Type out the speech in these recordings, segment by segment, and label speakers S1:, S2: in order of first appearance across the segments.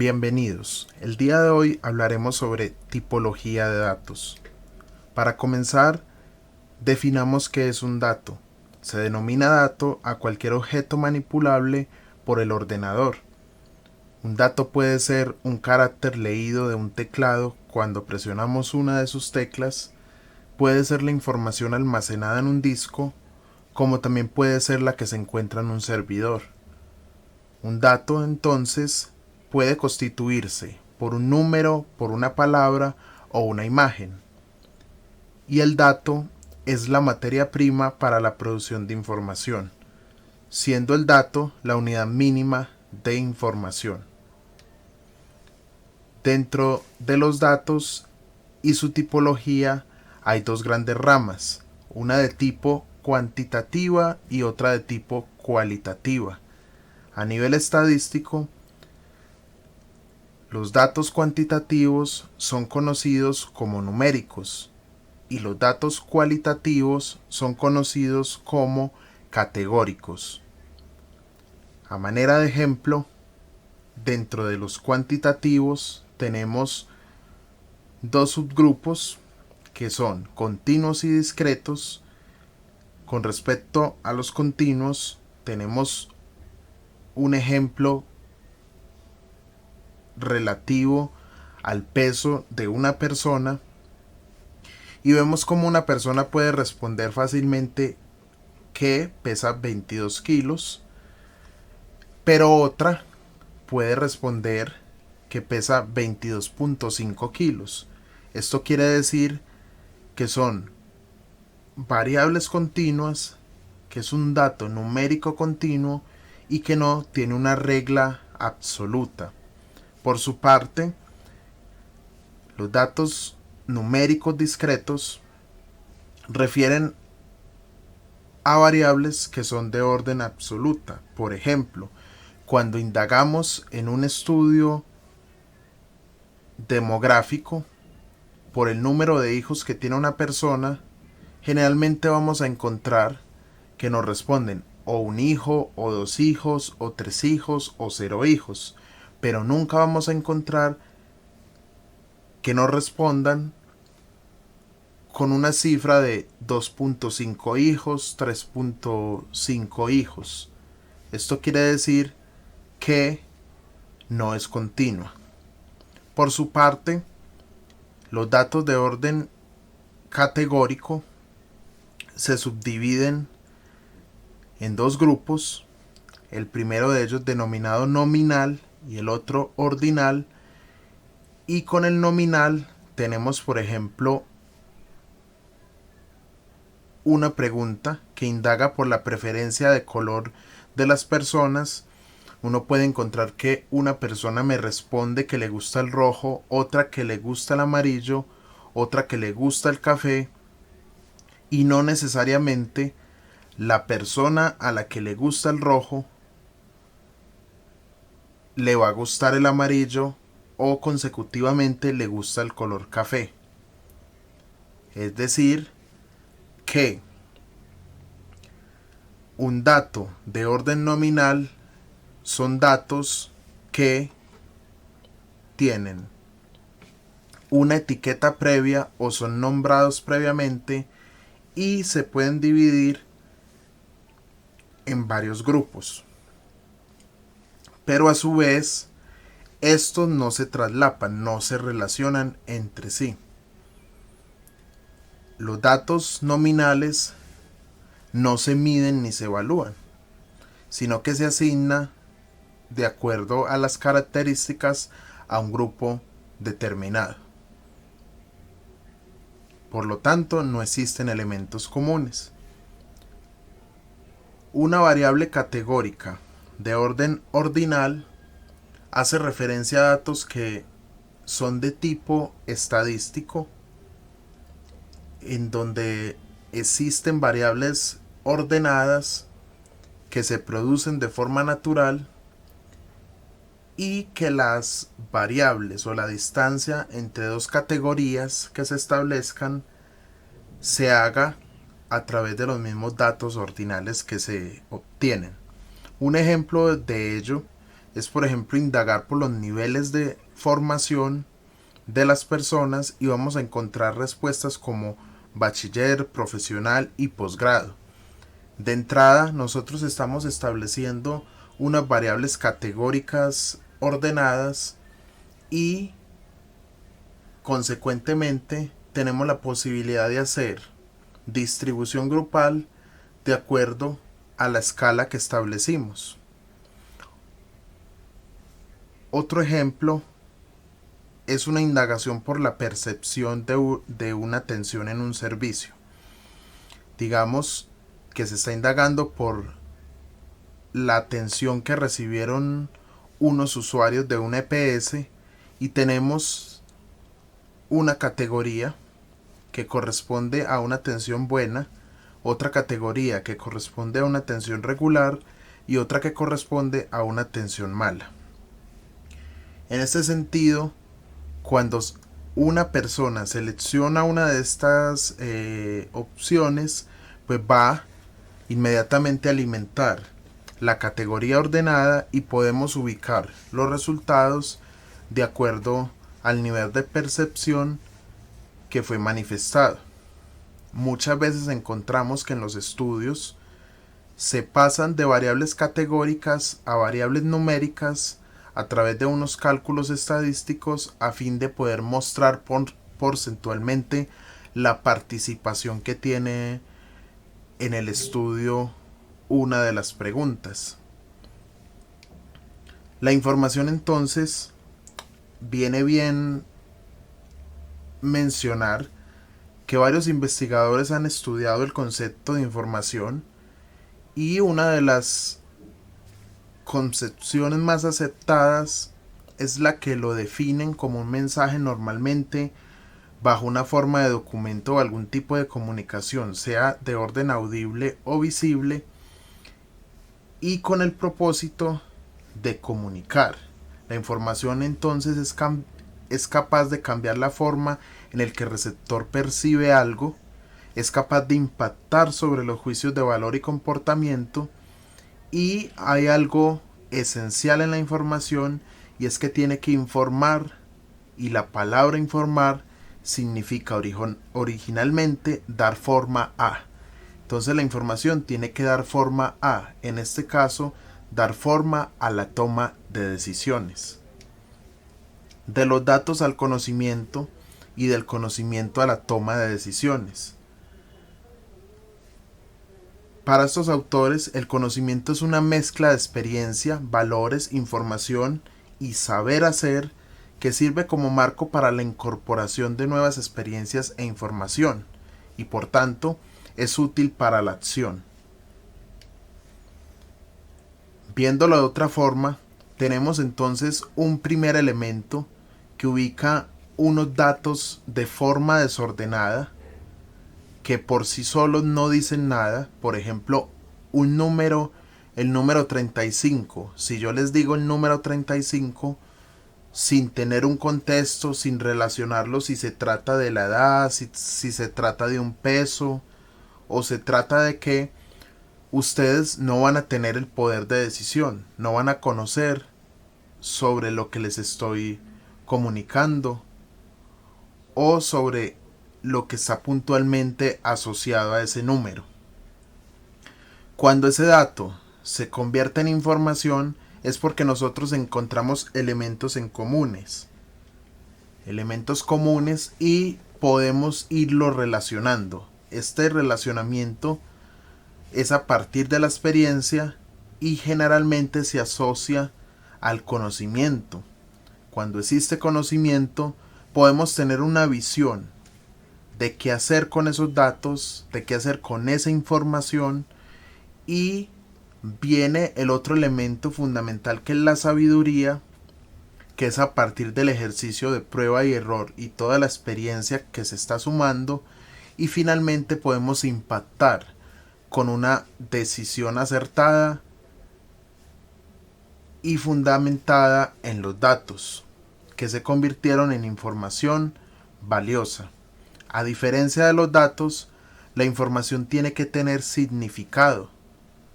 S1: Bienvenidos. El día de hoy hablaremos sobre tipología de datos. Para comenzar, definamos qué es un dato. Se denomina dato a cualquier objeto manipulable por el ordenador. Un dato puede ser un carácter leído de un teclado cuando presionamos una de sus teclas, puede ser la información almacenada en un disco, como también puede ser la que se encuentra en un servidor. Un dato, entonces, puede constituirse por un número, por una palabra o una imagen. Y el dato es la materia prima para la producción de información, siendo el dato la unidad mínima de información. Dentro de los datos y su tipología hay dos grandes ramas, una de tipo cuantitativa y otra de tipo cualitativa. A nivel estadístico, los datos cuantitativos son conocidos como numéricos y los datos cualitativos son conocidos como categóricos. A manera de ejemplo, dentro de los cuantitativos tenemos dos subgrupos que son continuos y discretos. Con respecto a los continuos, tenemos un ejemplo relativo al peso de una persona y vemos cómo una persona puede responder fácilmente que pesa 22 kilos, pero otra puede responder que pesa 22.5 kilos. Esto quiere decir que son variables continuas, que es un dato numérico continuo y que no tiene una regla absoluta. Por su parte, los datos numéricos discretos refieren a variables que son de orden absoluta. Por ejemplo, cuando indagamos en un estudio demográfico por el número de hijos que tiene una persona, generalmente vamos a encontrar que nos responden o un hijo, o dos hijos, o tres hijos, o cero hijos, pero nunca vamos a encontrar que nos respondan con una cifra de 2.5 hijos, 3.5 hijos. Esto quiere decir que no es continua. Por su parte, los datos de orden categórico se subdividen en dos grupos, el primero de ellos denominado nominal y el otro ordinal, y con el nominal tenemos, por ejemplo, una pregunta que indaga por la preferencia de color de las personas. Uno puede encontrar que una persona me responde que le gusta el rojo, otra que le gusta el amarillo, otra que le gusta el café, y no necesariamente la persona a la que le gusta el rojo le va a gustar el amarillo o consecutivamente le gusta el color café. Es decir, que un dato de orden nominal son datos que tienen una etiqueta previa o son nombrados previamente y se pueden dividir en varios grupos. Pero a su vez, estos no se traslapan, no se relacionan entre sí. Los datos nominales no se miden ni se evalúan, sino que se asigna de acuerdo a las características a un grupo determinado. Por lo tanto, no existen elementos comunes. Una variable categórica de orden ordinal hace referencia a datos que son de tipo estadístico, en donde existen variables ordenadas que se producen de forma natural y que las variables o la distancia entre dos categorías que se establezcan se haga a través de los mismos datos ordinales que se obtienen. Un ejemplo de ello es, por ejemplo, indagar por los niveles de formación de las personas y vamos a encontrar respuestas como bachiller, profesional y posgrado. De entrada, nosotros estamos estableciendo unas variables categóricas ordenadas y consecuentemente tenemos la posibilidad de hacer distribución grupal de acuerdo a la escala que establecimos. Otro ejemplo es una indagación por la percepción de una atención en un servicio. Digamos que se está indagando por la atención que recibieron unos usuarios de una EPS y tenemos una categoría que corresponde a una atención buena, otra categoría que corresponde a una atención regular y otra que corresponde a una atención mala. En este sentido, cuando una persona selecciona una de estas opciones, pues va inmediatamente a alimentar la categoría ordenada y podemos ubicar los resultados de acuerdo al nivel de percepción que fue manifestado. Muchas veces encontramos que en los estudios se pasan de variables categóricas a variables numéricas a través de unos cálculos estadísticos a fin de poder mostrar porcentualmente la participación que tiene en el estudio una de las preguntas. La información entonces viene bien mencionar que varios investigadores han estudiado el concepto de información y una de las concepciones más aceptadas es la que lo definen como un mensaje normalmente bajo una forma de documento o algún tipo de comunicación, sea de orden audible o visible, y con el propósito de comunicar. La información entonces es capaz de cambiar la forma en el que el receptor percibe algo, es capaz de impactar sobre los juicios de valor y comportamiento, y hay algo esencial en la información y es que tiene que informar, y la palabra informar significa originalmente dar forma a. Entonces la información tiene que dar forma a, en este caso, dar forma a la toma de decisiones. De los datos al conocimiento y del conocimiento a la toma de decisiones. Para estos autores, el conocimiento es una mezcla de experiencia, valores, información y saber hacer que sirve como marco para la incorporación de nuevas experiencias e información, y por tanto es útil para la acción. Viéndolo de otra forma, tenemos entonces un primer elemento que ubica unos datos de forma desordenada que por sí solos no dicen nada. Por ejemplo, un número, el número 35. Si yo les digo el número 35 sin tener un contexto, sin relacionarlo si se trata de la edad, si se trata de un peso o se trata de que ustedes no van a tener el poder de decisión, no van a conocer sobre lo que les estoy comunicando o sobre lo que está puntualmente asociado a ese número. Cuando ese dato se convierte en información es porque nosotros encontramos elementos comunes y podemos irlo relacionando. Este relacionamiento es a partir de la experiencia y generalmente se asocia al conocimiento. Cuando existe conocimiento, podemos tener una visión de qué hacer con esos datos, de qué hacer con esa información, y viene el otro elemento fundamental que es la sabiduría, que es a partir del ejercicio de prueba y error y toda la experiencia que se está sumando, y finalmente podemos impactar con una decisión acertada y fundamentada en los datos, que se convirtieron en información valiosa. A diferencia de los datos, la información tiene que tener significado,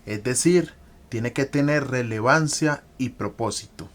S1: es decir, tiene que tener relevancia y propósito.